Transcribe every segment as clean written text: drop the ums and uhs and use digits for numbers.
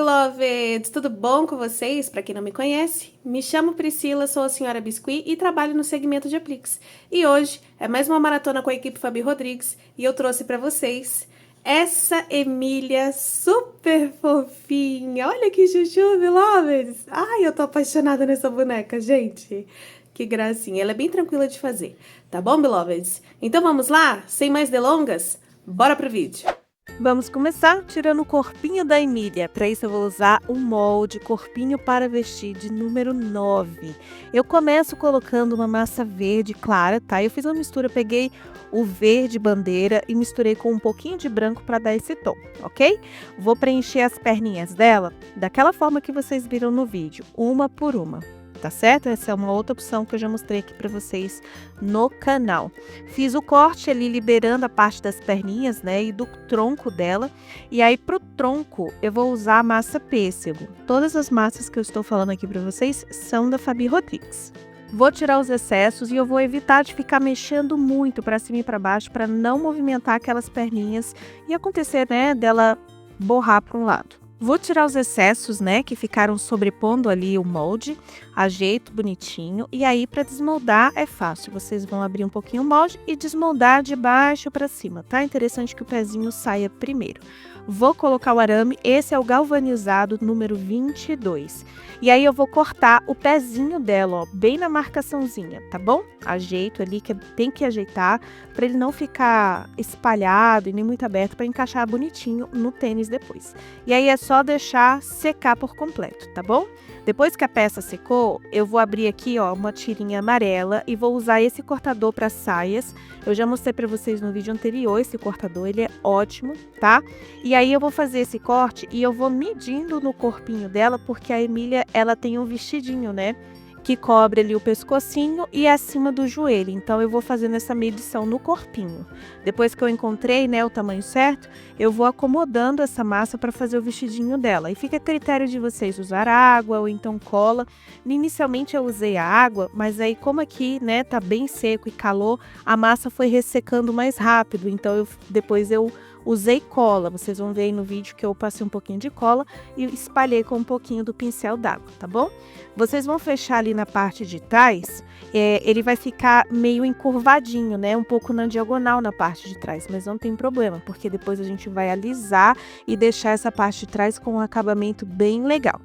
beloveds! Tudo bom com vocês? Para quem não me conhece, me chamo Priscila, sou a senhora Biscuit e trabalho no segmento de apliques. E hoje é mais uma maratona com a equipe Fabi Rodrigues e eu trouxe para vocês essa Emília super fofinha. Olha que chuchu, beloveds! Ai, eu tô apaixonada nessa boneca, gente. Que gracinha, ela é bem tranquila de fazer. Tá bom, beloveds? Então vamos lá? Sem mais delongas, bora pro vídeo. Vamos começar tirando o corpinho da Emília. Para isso eu vou usar o molde corpinho para vestir de número 9. Eu começo colocando uma massa verde clara, tá? Eu fiz uma mistura, peguei o verde bandeira e misturei com um pouquinho de branco para dar esse tom, ok? Vou preencher as perninhas dela daquela forma que vocês viram no vídeo, uma por uma. Tá certo? Essa é uma outra opção que eu já mostrei aqui para vocês no canal. Fiz o corte ali liberando a parte das perninhas, né, e do tronco dela. E aí pro tronco eu vou usar a massa pêssego. Todas as massas que eu estou falando aqui para vocês são da Fabi Rodrigues. Vou tirar os excessos e eu vou evitar de ficar mexendo muito para cima e para baixo para não movimentar aquelas perninhas e acontecer, né, dela borrar para um lado. Vou tirar os excessos, né, que ficaram sobrepondo ali o molde, ajeito bonitinho. E aí, para desmoldar é fácil, vocês vão abrir um pouquinho o molde e desmoldar de baixo para cima, tá? Interessante que o pezinho saia primeiro. Vou colocar o arame, esse é o galvanizado número 22. E aí eu vou cortar o pezinho dela, ó, bem na marcaçãozinha, tá bom? Ajeito ali, que tem que ajeitar para ele não ficar espalhado e nem muito aberto, para encaixar bonitinho no tênis depois. E aí é só deixar secar por completo, tá bom? Depois que a peça secou, eu vou abrir aqui, ó, uma tirinha amarela e vou usar esse cortador para saias. Eu já mostrei para vocês no vídeo anterior esse cortador, ele é ótimo, tá? E aí eu vou fazer esse corte e eu vou medindo no corpinho dela, porque a Emília, ela tem um vestidinho, né, que cobre ali o pescocinho e acima do joelho. Então eu vou fazendo essa medição no corpinho. Depois que eu encontrei, né, o tamanho certo, eu vou acomodando essa massa para fazer o vestidinho dela. E fica a critério de vocês usar água ou então cola. Inicialmente eu usei a água, mas aí como aqui, né, tá bem seco e calor, a massa foi ressecando mais rápido. Então depois eu usei cola, vocês vão ver aí no vídeo que eu passei um pouquinho de cola e espalhei com um pouquinho do pincel d'água, tá bom? Vocês vão fechar ali na parte de trás, ele vai ficar meio encurvadinho, né? Um pouco na diagonal na parte de trás, mas não tem problema, porque depois a gente vai alisar e deixar essa parte de trás com um acabamento bem legal.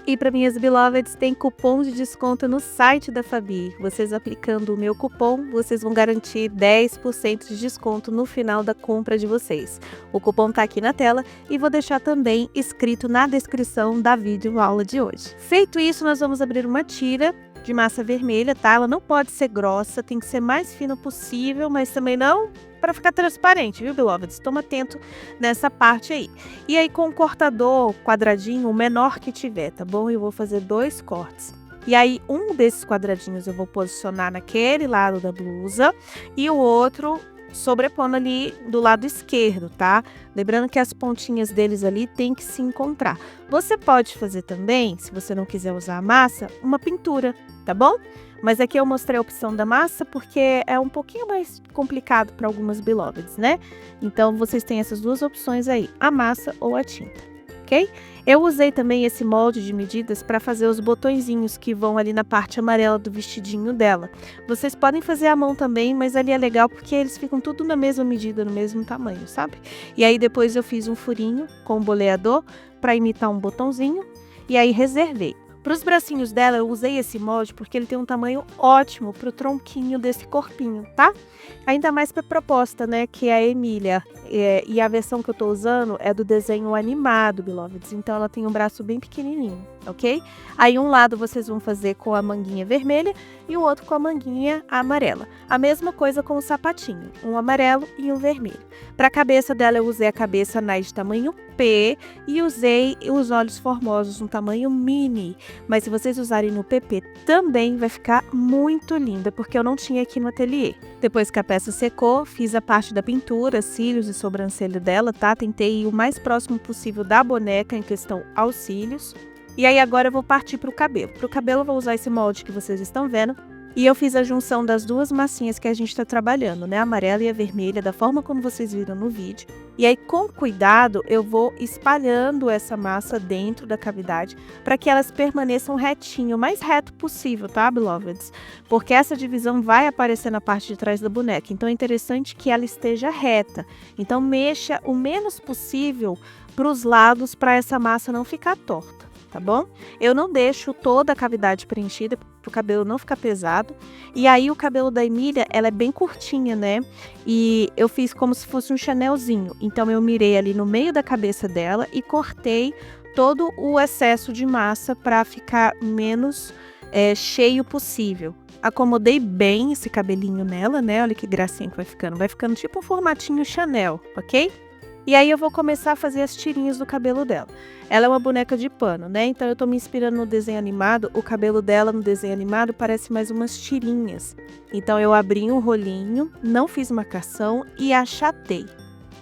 E para minhas beloveds, tem cupom de desconto no site da Fabi. Vocês aplicando o meu cupom, vocês vão garantir 10% de desconto no final da compra de vocês. O cupom tá aqui na tela e vou deixar também escrito na descrição da vídeo aula de hoje. Feito isso, nós vamos abrir uma tira de massa vermelha, tá? Ela não pode ser grossa, tem que ser mais fina possível, mas também não para ficar transparente, viu, beloveds? Toma atento nessa parte aí. E aí com o cortador quadradinho, o menor que tiver, tá bom? Eu vou fazer 2 cortes. E aí um desses quadradinhos eu vou posicionar naquele lado da blusa e o outro sobrepondo ali do lado esquerdo, tá? Lembrando que as pontinhas deles ali tem que se encontrar. Você pode fazer também, se você não quiser usar a massa, uma pintura, tá bom? Mas aqui eu mostrei a opção da massa porque é um pouquinho mais complicado para algumas beloveds, né? Então vocês têm essas duas opções aí, a massa ou a tinta, ok? Eu usei também esse molde de medidas para fazer os botõezinhos que vão ali na parte amarela do vestidinho dela. Vocês podem fazer à mão também, mas ali é legal porque eles ficam tudo na mesma medida, no mesmo tamanho, sabe? E aí depois eu fiz um furinho com o boleador para imitar um botãozinho e aí reservei. Para os bracinhos dela, eu usei esse molde porque ele tem um tamanho ótimo para o tronquinho desse corpinho, tá? Ainda mais para a proposta, né, que é a Emília. E a versão que eu tô usando é do desenho animado, beloveds. Então, ela tem um braço bem pequenininho, ok? Aí, um lado vocês vão fazer com a manguinha vermelha e o outro com a manguinha amarela. A mesma coisa com o sapatinho, um amarelo e um vermelho. Para a cabeça dela, eu usei a cabeça de tamanho P e usei os olhos formosos no tamanho mini. Mas se vocês usarem no PP também vai ficar muito linda, porque eu não tinha aqui no ateliê. Depois que a peça secou, fiz a parte da pintura, cílios e sobrancelha dela, tá? Tentei ir o mais próximo possível da boneca em questão aos cílios. E aí agora eu vou partir para o cabelo. Para o cabelo eu vou usar esse molde que vocês estão vendo. E eu fiz a junção das duas massinhas que a gente está trabalhando, né? A amarela e a vermelha, da forma como vocês viram no vídeo. E aí, com cuidado, eu vou espalhando essa massa dentro da cavidade para que elas permaneçam retinho, o mais reto possível, tá, beloveds? Porque essa divisão vai aparecer na parte de trás da boneca. Então, é interessante que ela esteja reta. Então, mexa o menos possível para os lados para essa massa não ficar torta, tá bom? Eu não deixo toda a cavidade preenchida para o cabelo não ficar pesado. E aí o cabelo da Emília, ela é bem curtinha, né? E eu fiz como se fosse um chanelzinho. Então eu mirei ali no meio da cabeça dela e cortei todo o excesso de massa para ficar menos cheio possível. Acomodei bem esse cabelinho nela, né? Olha que gracinha que vai ficando. Vai ficando tipo um formatinho Chanel, ok? E aí eu vou começar a fazer as tirinhas do cabelo dela. Ela é uma boneca de pano, né? Então eu tô me inspirando no desenho animado. O cabelo dela no desenho animado parece mais umas tirinhas. Então eu abri um rolinho, não fiz marcação e achatei,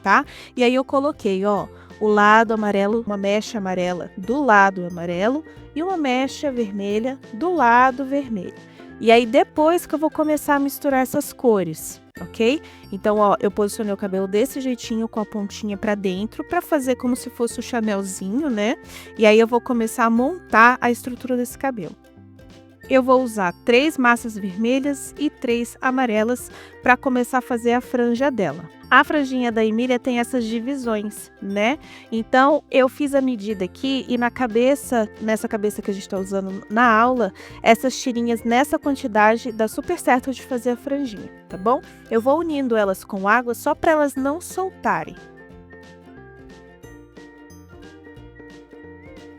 tá? E aí eu coloquei, ó, o lado amarelo, uma mecha amarela do lado amarelo e uma mecha vermelha do lado vermelho. E aí depois que eu vou começar a misturar essas cores, ok? Então, ó, eu posicionei o cabelo desse jeitinho com a pontinha pra dentro pra fazer como se fosse o chanelzinho, né? E aí eu vou começar a montar a estrutura desse cabelo. Eu vou usar 3 massas vermelhas e 3 amarelas para começar a fazer a franja dela. A franjinha da Emília tem essas divisões, né? Então, eu fiz a medida aqui e na cabeça, nessa cabeça que a gente está usando na aula, essas tirinhas nessa quantidade dá super certo de fazer a franjinha, tá bom? Eu vou unindo elas com água só para elas não soltarem.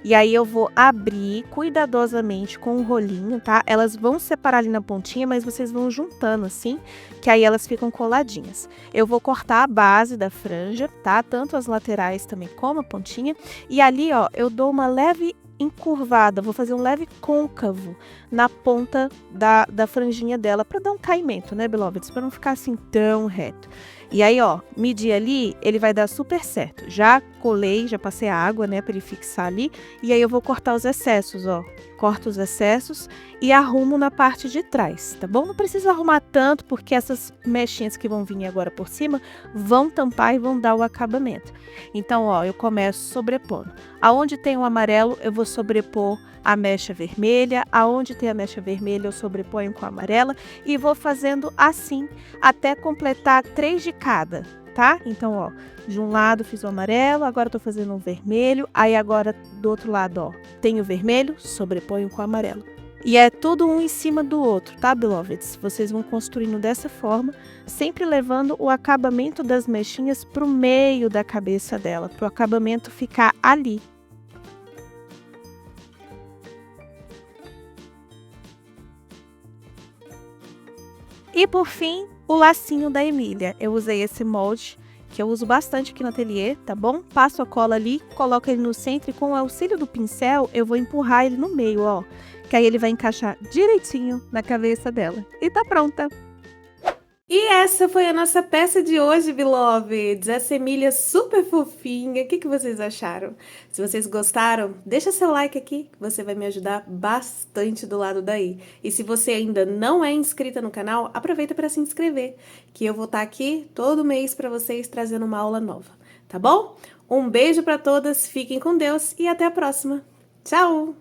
E aí eu vou abrir cuidadosamente com o rolinho, tá? Elas vão separar ali na pontinha, mas vocês vão juntando assim, que aí elas ficam coladinhas. Eu vou cortar a base da franja, tá? Tanto as laterais também como a pontinha. E ali, ó, eu dou uma leve encurvada, vou fazer um leve côncavo na ponta da franjinha dela, para dar um caimento, né, beloveds? Para não ficar assim tão reto. E aí, ó, medir ali, ele vai dar super certo. Já colei, já passei a água, né, para ele fixar ali. E aí eu vou cortar os excessos, ó. Corto os excessos e arrumo na parte de trás, tá bom? Não precisa arrumar tanto, porque essas mechinhas que vão vir agora por cima vão tampar e vão dar o acabamento. Então, ó, eu começo sobrepondo. Aonde tem o amarelo, eu vou sobrepor a mecha vermelha. Aonde tem a mecha vermelha, eu sobreponho com a amarela. E vou fazendo assim, até completar 3 de cada, tá? Então, ó, de um lado fiz o amarelo, agora eu tô fazendo o vermelho. Aí agora, do outro lado, ó, tem o vermelho, sobreponho com o amarelo. E é tudo um em cima do outro, tá, beloveds? Vocês vão construindo dessa forma, sempre levando o acabamento das mechinhas pro meio da cabeça dela, pro acabamento ficar ali. E por fim, o lacinho da Emília. Eu usei esse molde, que eu uso bastante aqui no ateliê, tá bom? Passo a cola ali, coloco ele no centro e com o auxílio do pincel, eu vou empurrar ele no meio, ó. Que aí ele vai encaixar direitinho na cabeça dela. E tá pronta! E essa foi a nossa peça de hoje, beloveds. Essa Emília super fofinha. O que vocês acharam? Se vocês gostaram, deixa seu like aqui, que você vai me ajudar bastante do lado daí. E se você ainda não é inscrita no canal, aproveita para se inscrever, que eu vou estar aqui todo mês para vocês trazendo uma aula nova, tá bom? Um beijo para todas, fiquem com Deus e até a próxima. Tchau!